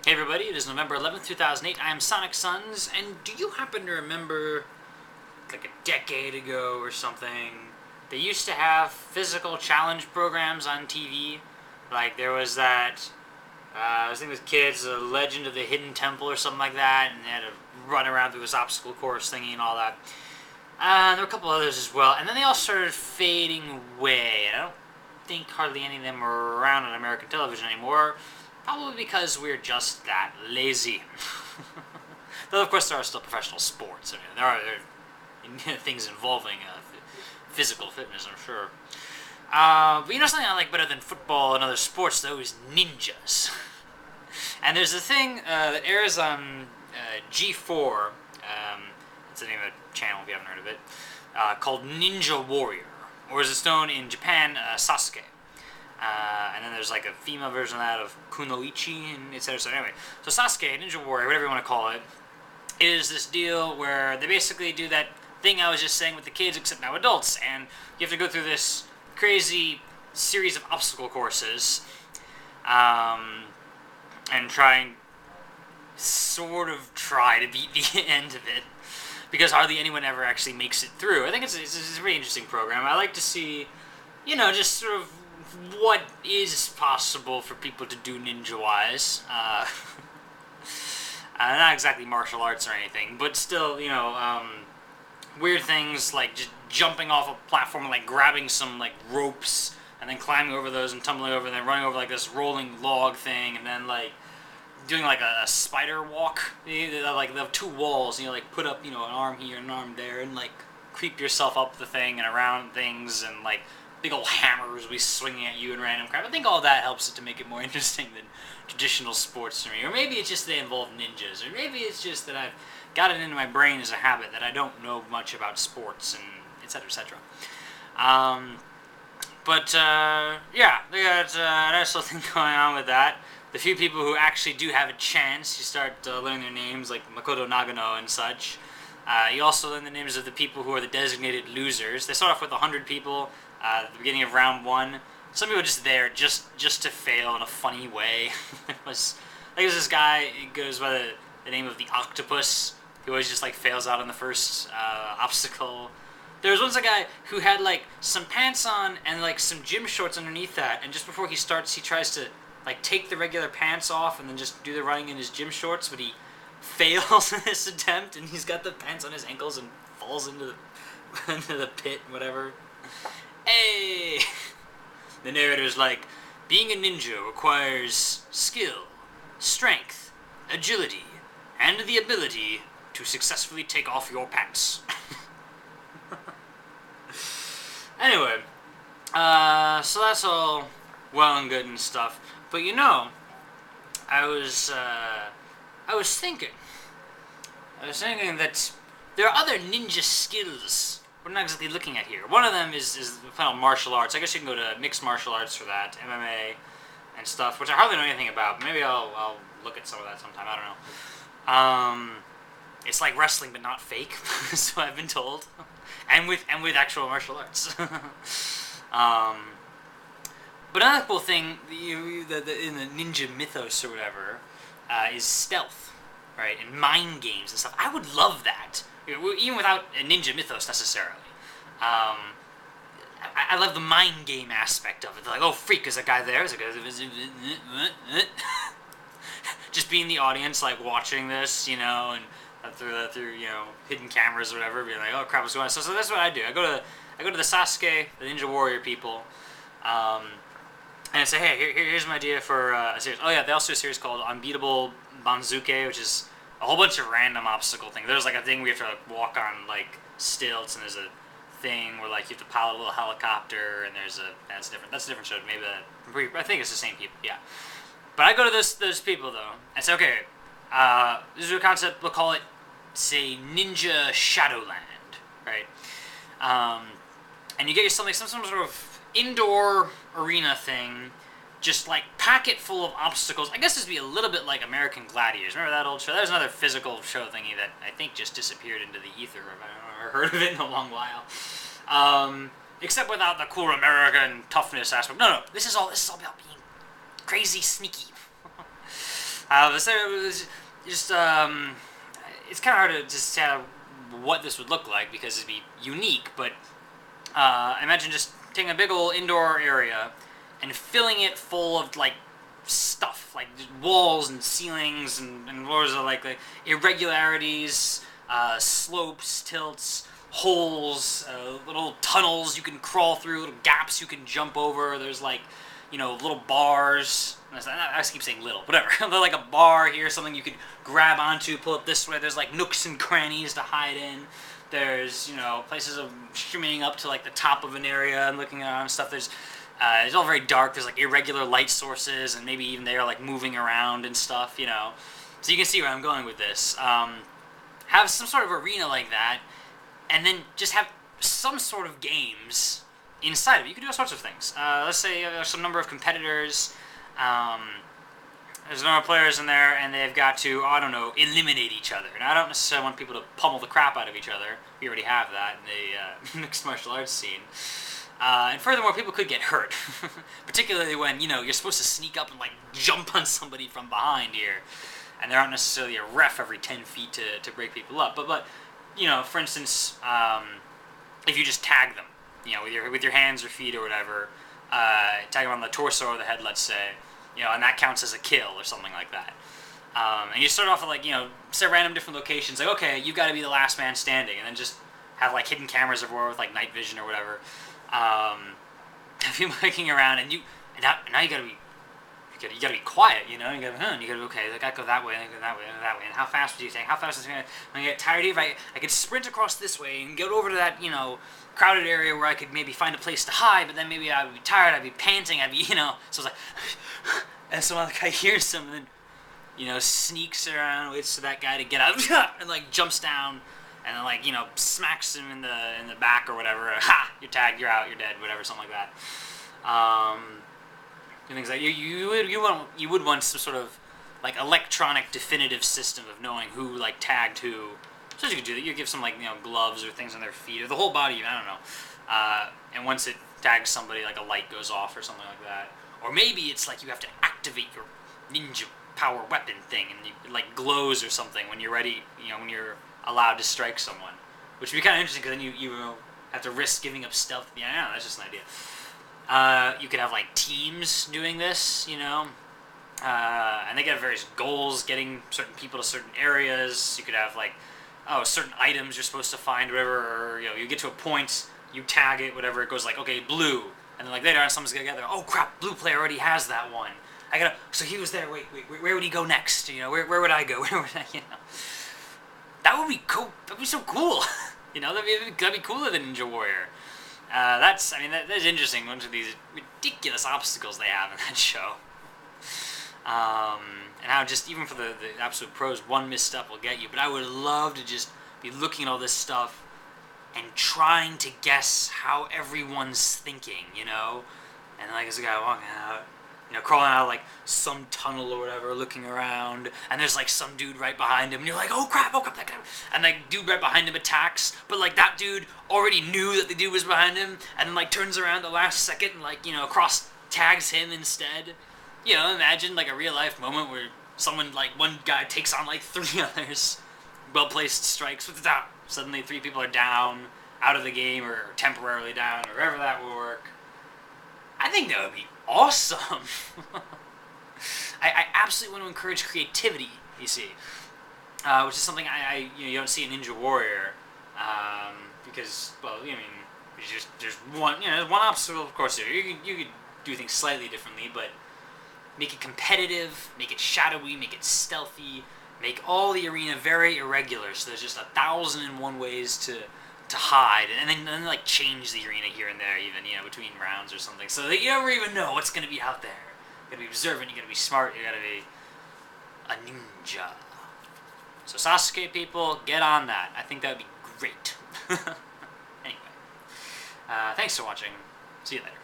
Hey everybody, it is November 11th, 2008. I am Sonic Sons, and do you happen to remember, like a decade ago or something, they used to have physical challenge programs on TV? Like, there was that, I was thinking with kids, The Legend of the Hidden Temple or something like that, and they had to run around through this obstacle course thingy and all that. There were a couple others as well, and then they all started fading away. I don't think hardly any of them are around on American television anymore. Probably because we're just that lazy. Though, of course, there are still professional sports. I mean, there are things involving physical fitness, I'm sure. But you know something I like better than football and other sports, though, is ninjas. And there's a thing that airs on G4. It's the name of the channel if you haven't heard of it. Called Ninja Warrior. Or as it's known in Japan, Sasuke. And then there's like a female version of that of Kunoichi and etc. So anyway, so Sasuke, Ninja Warrior, whatever you want to call it, is this deal where they basically do that thing I was just saying with the kids, except now adults, and you have to go through this crazy series of obstacle courses, and sort of try to beat the end of it, because hardly anyone ever actually makes it through. I think it's a really interesting program. I like to see, just sort of what is possible for people to do ninja-wise. Not exactly martial arts or anything, but still, weird things like just jumping off a platform and like grabbing some like ropes and then climbing over those and tumbling over and then running over like this rolling log thing and then like doing like a spider walk. Like the two walls, like put up, an arm here and an arm there and like creep yourself up the thing and around things and like big old hammers will be swinging at you and random crap. I think all that helps it to make it more interesting than traditional sports to me. Or maybe it's just they involve ninjas. Or maybe it's just that I've got it into my brain as a habit that I don't know much about sports and etc. etc. Yeah, they got a nice little thing going on with that. The few people who actually do have a chance, you start learning their names, like Makoto Nagano and such. You also learn the names of the people who are the designated losers. They start off with 100 people at the beginning of round one. Some people are just there just to fail in a funny way. There's this guy, he goes by the name of the Octopus. He always just like fails out on the first obstacle. There was once a guy who had like some pants on and like some gym shorts underneath that, and just before he starts, he tries to like take the regular pants off and then just do the running in his gym shorts, but he fails in this attempt, and he's got the pants on his ankles and falls into the pit, whatever. Hey! The narrator's like, being a ninja requires skill, strength, agility, and the ability to successfully take off your pants. Anyway, so that's all well and good and stuff. But I was thinking that there are other ninja skills we're not exactly looking at here. One of them is martial arts. I guess you can go to mixed martial arts for that, MMA and stuff, which I hardly know anything about. Maybe I'll look at some of that sometime. I don't know. It's like wrestling, but not fake, so I've been told, and with actual martial arts. But another cool thing in the ninja mythos or whatever is stealth, right, and mind games and stuff. I would love that. Even without a ninja mythos necessarily. I love the mind game aspect of it. They're like, oh, freak, is that guy there? Is that guy... Just being the audience, like, watching this, and through hidden cameras or whatever, being like, oh, crap, what's going on? So that's what I do. I go to the Sasuke, the Ninja Warrior people, and I say, hey, here's my idea for a series. Oh, yeah, they also do a series called Unbeatable Banzuke, which is a whole bunch of random obstacle things. There's like a thing we have to walk on like stilts, and there's a thing where like you have to pilot a little helicopter, and that's different. That's a different show. Maybe I think it's the same people. Yeah, but I go to those people though and say, okay, this is a concept. We'll call it, say, Ninja Shadowland, right? And you get yourself like some sort of indoor arena thing. Just like pack it full of obstacles. I guess this would be a little bit like American Gladiators. Remember that old show? That was another physical show thingy that I think just disappeared into the ether. I've never heard of it in a long while. Except without the cool American toughness aspect. No. This is all about being crazy sneaky. So it was just it's kind of hard to just say what this would look like because it'd be unique. But imagine just taking a big old indoor area and filling it full of like stuff, like walls and ceilings and what was it, like irregularities, slopes, tilts, holes, little tunnels you can crawl through, little gaps you can jump over. There's like, little bars. I keep saying little, whatever. Like a bar here, something you could grab onto, pull it this way. There's like nooks and crannies to hide in. There's, places of shimmying up to like the top of an area and looking around and stuff. It's all very dark. There's like irregular light sources and maybe even they're like moving around and stuff, So you can see where I'm going with this. Have some sort of arena like that and then just have some sort of games inside of it. You can do all sorts of things. Let's say there's some number of competitors. There's a number of players in there, and they've got to, eliminate each other. And I don't necessarily want people to pummel the crap out of each other. We already have that in the mixed martial arts scene. And furthermore, people could get hurt. Particularly when, you're supposed to sneak up and, like, jump on somebody from behind here. And there aren't necessarily a ref every 10 feet to break people up. But for instance, if you just tag them, with your hands or feet or whatever, tag them on the torso or the head, let's say, and that counts as a kill or something like that. And you start off with say random different locations, like, okay, you've got to be the last man standing, and then just have like hidden cameras everywhere with like night vision or whatever. Have you looking around, and now you gotta be quiet, you gotta okay, I gotta go that way, and how fast would you think? How fast is it gonna get tired of it? I could sprint across this way and get over to that, crowded area where I could maybe find a place to hide, but then maybe I would be tired, I'd be panting, so it's like, and so like I hear something, sneaks around, waits for that guy to get out, and like jumps down, and then like, smacks him in the back or whatever, ha, you're tagged, you're out, you're dead, whatever, something like that. Things like you would want some sort of like electronic definitive system of knowing who like tagged who. So you could do that. You give some like gloves or things on their feet or the whole body. I don't know. And once it tags somebody, like a light goes off or something like that. Or maybe it's like you have to activate your ninja power weapon thing and it like glows or something when you're ready. When you're allowed to strike someone, which would be kind of interesting because then you have to risk giving up stealth. Yeah, I don't know, that's just an idea. You could have like teams doing this, and they could have various goals, getting certain people to certain areas. You could have like, certain items you're supposed to find, whatever, or you get to a point, you tag it, whatever. It goes like, okay, blue, and then like later on, someone's gonna get there. Oh crap, blue player already has that one. So he was there. Wait, where would he go next? Where would I go? Where would I? That would be cool. That'd be so cool. That'd be cooler than Ninja Warrior. That's interesting. Bunch of these ridiculous obstacles they have in that show. And how just, even for the absolute pros, one misstep will get you. But I would love to just be looking at all this stuff and trying to guess how everyone's thinking, And like, there's a guy walking out, crawling out of like some tunnel or whatever, looking around, and there's like some dude right behind him, and you're like, oh crap, that guy, and like dude right behind him attacks, but like that dude already knew that the dude was behind him, and then like turns around the last second and like, cross tags him instead. Imagine like a real life moment where someone, like one guy takes on like three others, well placed strikes with the top. Suddenly 3 people are down, out of the game, or temporarily down, or wherever that will work. I think that would be awesome. I absolutely want to encourage creativity, you see, which is something you don't see in Ninja Warrior, because, well, there's one obstacle, of course. You could do things slightly differently, but make it competitive, make it shadowy, make it stealthy, make all the arena very irregular. So there's just 1,001 ways to hide, and then like change the arena here and there, even between rounds or something, so that you never even know what's gonna be out there. You gotta be observant. You gotta be smart. You gotta be a ninja. So Sasuke, people, get on that. I think that would be great. Anyway, thanks for watching. See you later.